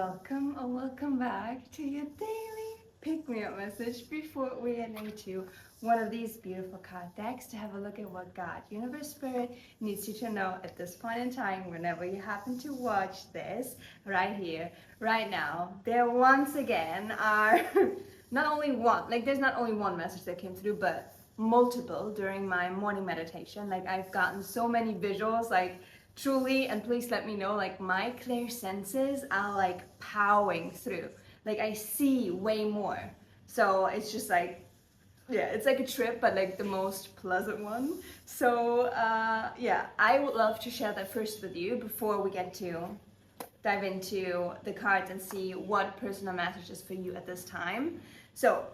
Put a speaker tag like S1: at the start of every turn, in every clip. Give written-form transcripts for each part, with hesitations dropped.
S1: welcome or welcome back to your daily pick-me-up message before we get into one of these beautiful card decks to have a look at what God, Universe, Spirit needs you to know at this point in time, whenever you happen to watch this, right here, right now. There once again are not only one, like there's not only one message that came through, but multiple during my morning meditation. Like I've gotten so many visuals, like truly, and please let me know, like my clear senses are like powering through. Like I see way more. So it's just like, yeah, it's like a trip, but like the most pleasant one. So yeah, I would love to share that first with you before we get to dive into the cards and see what personal message is for you at this time. So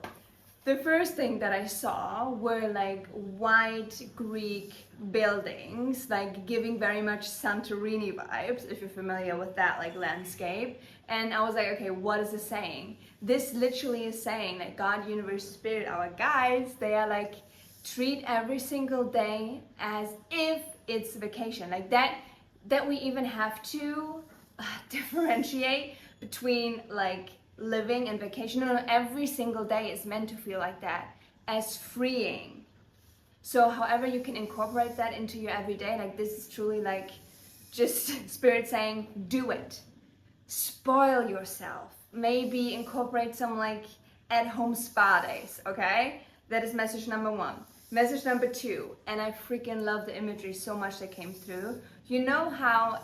S1: the first thing that I saw were like white Greek buildings, like giving very much Santorini vibes, if you're familiar with that like landscape. And I was like, okay, what is this saying? This literally is saying that God, Universe, Spirit, our guides, they are like, treat every single day as if it's vacation. Like that we even have to differentiate between like living and vacation. No, every single day is meant to feel like that, as freeing. So however you can incorporate that into your everyday, like this is truly like just Spirit saying, do it. Spoil yourself. Maybe incorporate some like at-home spa days, okay? That is message number one. Message number two, and I freaking love the imagery so much that came through. You know how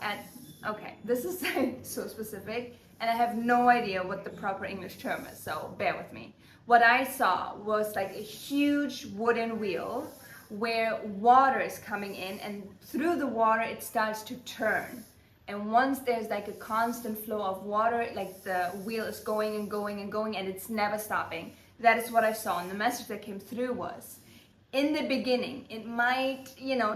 S1: okay, this is so specific, and I have no idea what the proper English term is, so bear with me. What I saw was like a huge wooden wheel where water is coming in, and through the water it starts to turn. And once there's like a constant flow of water, like the wheel is going and going and going, and it's never stopping. That is what I saw, and the message that came through was, in the beginning, it might,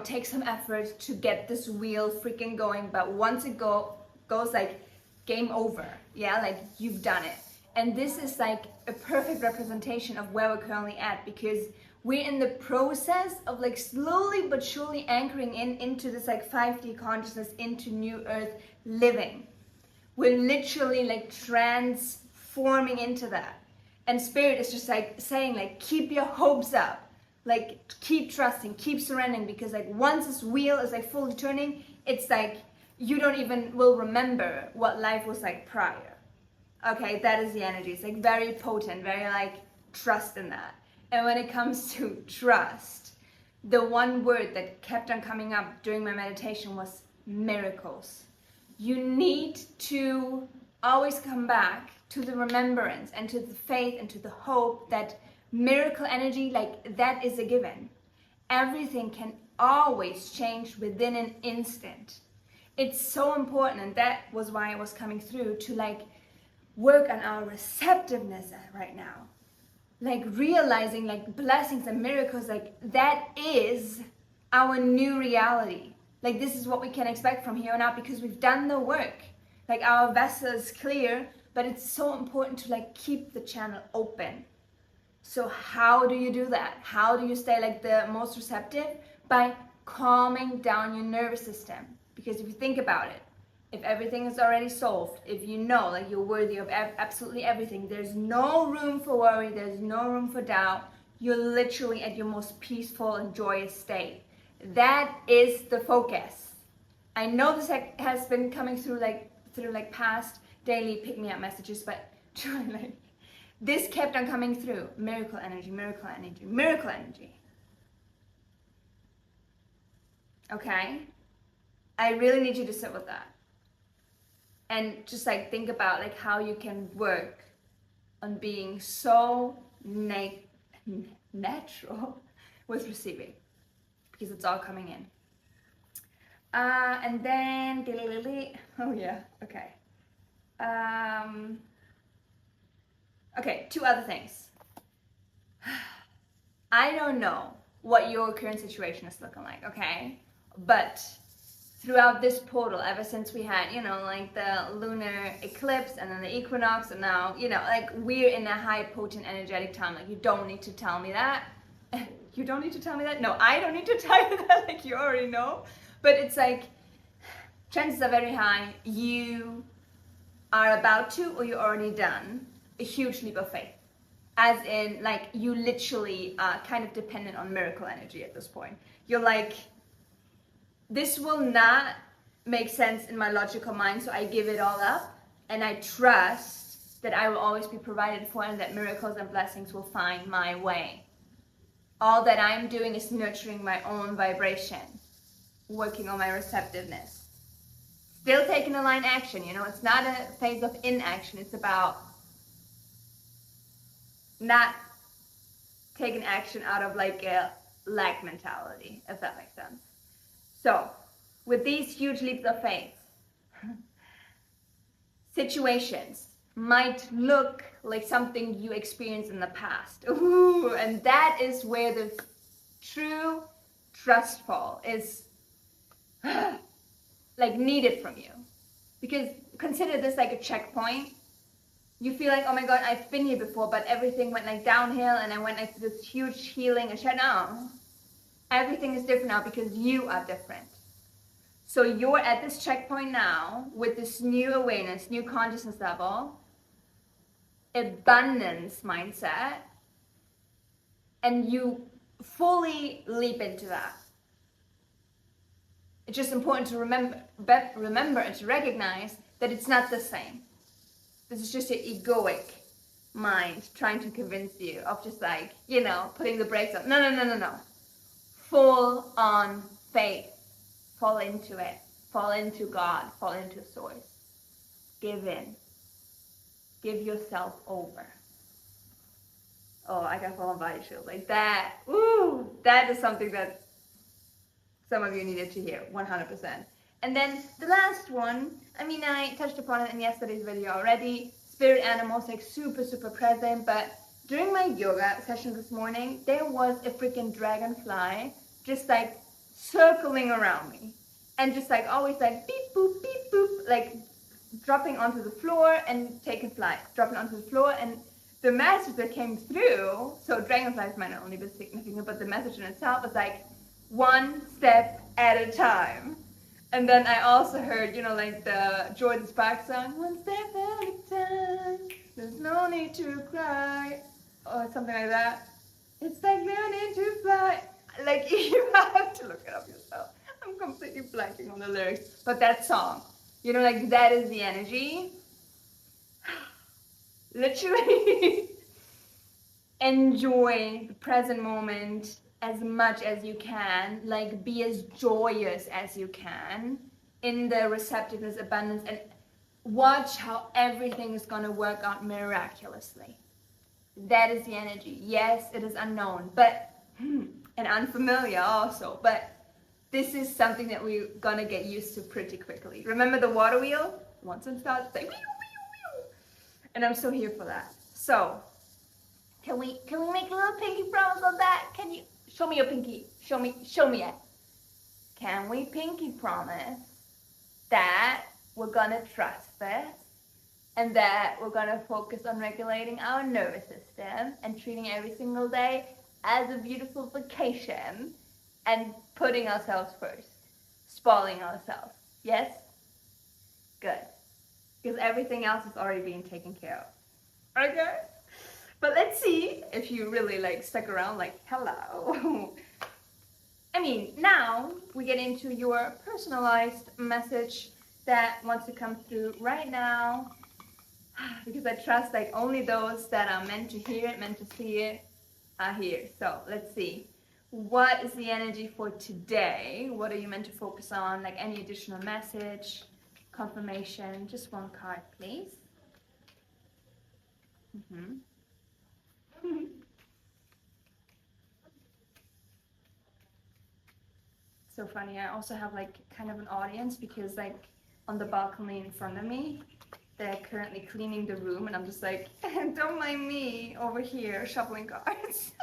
S1: take some effort to get this wheel freaking going, but once it goes like game over, yeah, like you've done it. And this is like a perfect representation of where we're currently at, because we're in the process of like slowly but surely anchoring into this like 5D consciousness, into new earth living. We're literally like transforming into that. And Spirit is just like saying, like, keep your hopes up, like keep trusting, keep surrendering, because like once this wheel is like fully turning, it's like you don't even will remember what life was like prior. Okay, that is the energy. It's like very potent, very like trust in that. And when it comes to trust, the one word that kept on coming up during my meditation was miracles. You need to always come back to the remembrance and to the faith and to the hope that miracle energy, like that is a given. Everything can always change within an instant. It's so important, and that was why I was coming through to like work on our receptiveness right now. Like realizing like blessings and miracles, like that is our new reality. Like this is what we can expect from here on out, because we've done the work. Like our vessel is clear, but it's so important to like keep the channel open. So how do you do that? How do you stay like the most receptive? By calming down your nervous system. Because if you think about it, if everything is already solved, if you know like you're worthy of absolutely everything, there's no room for worry, there's no room for doubt, you're literally at your most peaceful and joyous state. That is the focus. I know this has been coming through past daily pick-me-up messages, but truly like this kept on coming through. Miracle energy, miracle energy, miracle energy. Okay? I really need you to sit with that. And just like think about like how you can work on being so natural with receiving, because it's all coming in. And then, oh yeah, okay. Okay, two other things. I don't know what your current situation is looking like, okay? But throughout this portal, ever since we had, like the lunar eclipse and then the equinox, and now, like we're in a high potent energetic time. Like you don't need to tell me that. You don't need to tell me that? No, I don't need to tell you that, like you already know. But it's like, chances are very high you are about to, or you're already done, a huge leap of faith. As in, like, you literally are kind of dependent on miracle energy at this point. You're like, this will not make sense in my logical mind, so I give it all up, and I trust that I will always be provided for and that miracles and blessings will find my way. All that I'm doing is nurturing my own vibration, working on my receptiveness. Still taking aligned action, you know, it's not a phase of inaction, it's about not taking action out of like a lack mentality, if that makes sense. So, with these huge leaps of faith, situations might look like something you experienced in the past. Ooh, and that is where the true trustful is like needed from you. Because consider this like a checkpoint. You feel like, oh my God, I've been here before, but everything went like downhill and I went like through this huge healing and shut down. Everything is different now because you are different. So you're at this checkpoint now with this new awareness, new consciousness level, abundance mindset, and you fully leap into that. It's just important to remember and to recognize that it's not the same. This is just your egoic mind trying to convince you of just like, you know, putting the brakes on. No. Full on faith. Fall into it. Fall into God. Fall into Source. Give in. Give yourself over. Oh, I got full on body chills. Like that. Ooh, that is something that some of you needed to hear. 100%. And then the last one, I mean, I touched upon it in yesterday's video already. Spirit animals, like super present. But during my yoga session this morning, there was a freaking dragonfly just like circling around me. And just like always like beep boop, like dropping onto the floor and taking flight. Dropping onto the floor, and the message that came through, so dragonflies might not only be significant, but the message in itself was like, one step at a time. And then I also heard, you know, like the Jordan Sparks song, one step at a time, there's no need to cry, or something like that. It's like learning to fly. Like, you have to look it up yourself. I'm completely blanking on the lyrics. But that song, you know, like that is the energy. Literally enjoy the present moment as much as you can, like be as joyous as you can in the receptiveness, abundance, and watch how everything is going to work out miraculously. That is the energy. Yes, it is unknown, but and unfamiliar also, but this is something that we're going to get used to pretty quickly. Remember the water wheel? Once it starts, it's like, and I'm so here for that. So, can we make a little pinky promise on that? Can you show me your pinky? Show me it. Can we pinky promise that we're gonna trust this and that we're gonna focus on regulating our nervous system and treating every single day as a beautiful vacation and putting ourselves first, spoiling ourselves? Yes? Good. Because everything else is already being taken care of. Okay? But let's see if you really like stuck around, like, hello. I mean, now we get into your personalized message that wants to come through right now, because I trust like only those that are meant to hear it, meant to see it, are here. So let's see. What is the energy for today? What are you meant to focus on? Like any additional message, confirmation? Just one card, please. So funny. I also have like kind of an audience because like on the balcony in front of me, they're currently cleaning the room, and I'm just like, don't mind me over here shuffling cards.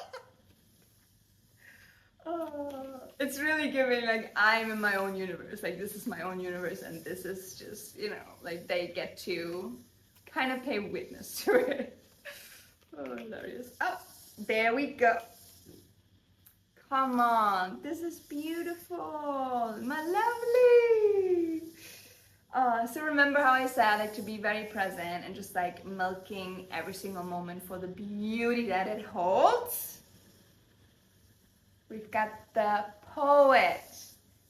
S1: Oh, it's really giving like I'm in my own universe. Like this is my own universe, and this is just, you know, like they get to kind of pay witness to it. Oh, hilarious. Oh, there we go. Come on, this is beautiful, my lovely. Oh, So remember how I said like to be very present and just like milking every single moment for the beauty that it holds? We've got the poet.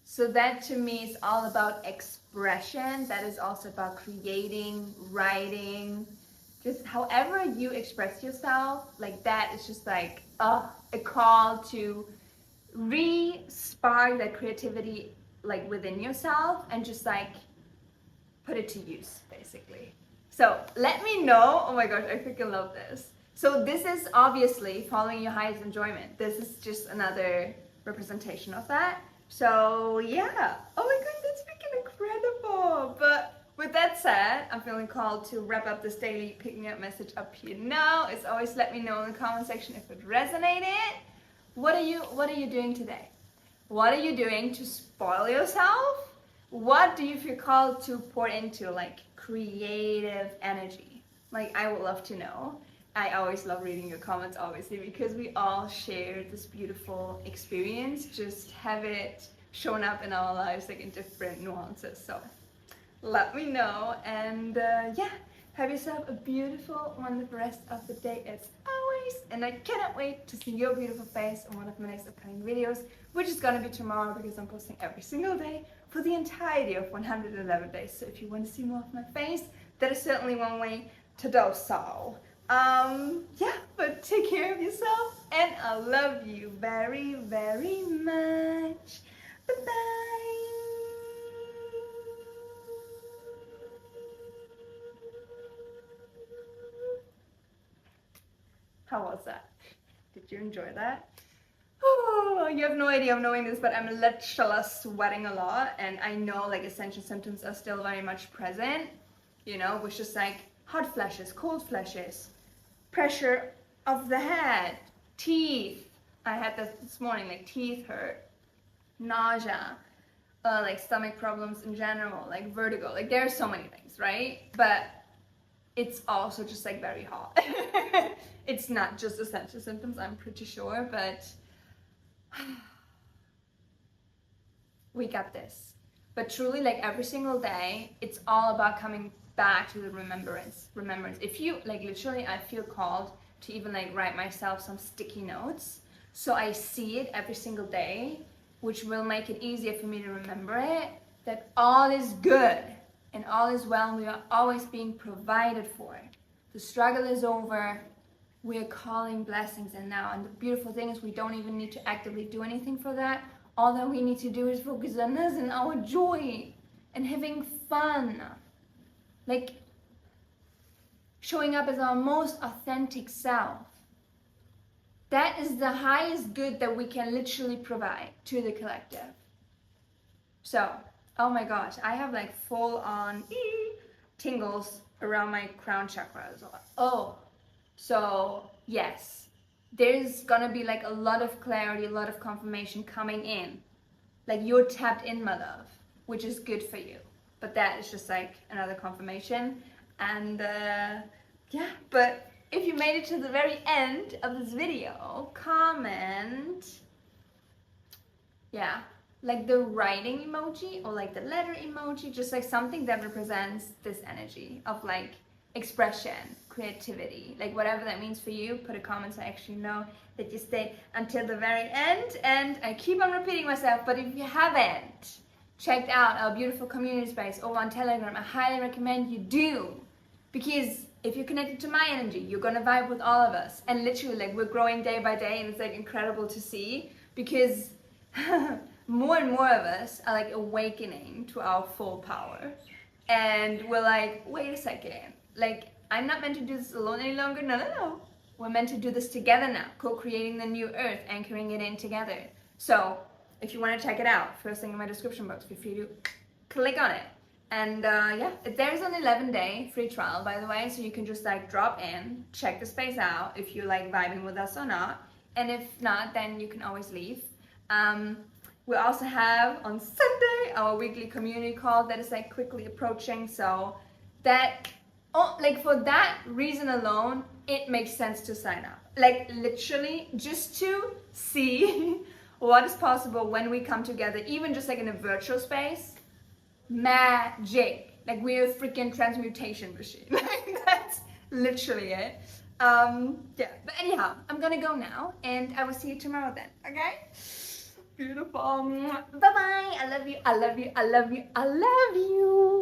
S1: So that to me is all about expression. That is also about creating, writing, just however you express yourself. Like that is just like a call to re-spark that creativity like within yourself and just like put it to use basically. So let me know. Oh my gosh, I freaking love this. So this is obviously following your highest enjoyment. This is just another representation of that. So yeah, oh my god, that's freaking incredible. But with that said, I'm feeling called to wrap up this daily pick-me-up message up here now. As always, let me know in the comment section if it resonated. What are you doing today? What are you doing to spoil yourself? What do you feel called to pour into, like creative energy? Like I would love to know. I always love reading your comments, obviously, because we all share this beautiful experience. Just have it shown up in our lives, like in different nuances. So let me know, and yeah, have yourself a beautiful, wonderful rest of the day as always. And I cannot wait to see your beautiful face on one of my next upcoming videos, which is gonna be tomorrow because I'm posting every single day for the entirety of 111 days. So if you want to see more of my face, that is certainly one way to do so. Yeah, but take care of yourself, and I love you very, very much. Bye-bye. How was that? Did you enjoy that? Oh, you have no idea of knowing this, but I'm literally sweating a lot, and I know like essential symptoms are still very much present, you know, which is like hot flashes, cold flashes, pressure of the head, teeth. I had this morning, like teeth hurt, nausea, like stomach problems in general, like vertigo. Like there are so many things, right? But it's also just like very hot. It's not just essential symptoms, I'm pretty sure, but we got this. But truly, like every single day, it's all about coming back to the remembrance. If you like, literally, I feel called to even like write myself some sticky notes so I see it every single day, which will make it easier for me to remember it, that all is good and all is well, and we are always being provided for. The struggle is over. We are calling blessings in now, and the beautiful thing is we don't even need to actively do anything for that. All that we need to do is focus on us and our joy and having fun. Like showing up as our most authentic self. That is the highest good that we can literally provide to the collective. So, oh my gosh, I have like full on tingles around my crown chakra as well. Oh, so yes, there's gonna be like a lot of clarity, a lot of confirmation coming in. Like you're tapped in, my love, which is good for you. But that is just like another confirmation. And yeah, but if you made it to the very end of this video, comment, yeah, like the writing emoji or like the letter emoji, just like something that represents this energy of like expression, creativity, like whatever that means for you. Put a comment so I actually know that you stayed until the very end. And I keep on repeating myself, but if you haven't checked out our beautiful community space over on Telegram, I highly recommend you do, because if you're connected to my energy, you're gonna vibe with all of us, and literally like we're growing day by day, and it's like incredible to see, because more and more of us are like awakening to our full power, and we're like, wait a second, like I'm not meant to do this alone any longer. No, we're meant to do this together now, co-creating the new earth, anchoring it in together. So if you want to check it out, first thing in my description box, feel free to click on it. And yeah, there's an 11-day free trial, by the way, so you can just like drop in, check the space out if you like vibing with us or not, and if not, then you can always leave. We also have on Sunday our weekly community call that is like quickly approaching, so that, like for that reason alone, it makes sense to sign up. Like literally just to see what is possible when we come together, even just like in a virtual space. Magic. Like we're a freaking transmutation machine. Like that's literally it. Yeah, but anyhow, I'm gonna go now and I will see you tomorrow then, okay? Beautiful. Bye bye. I love you. I love you. I love you. I love you.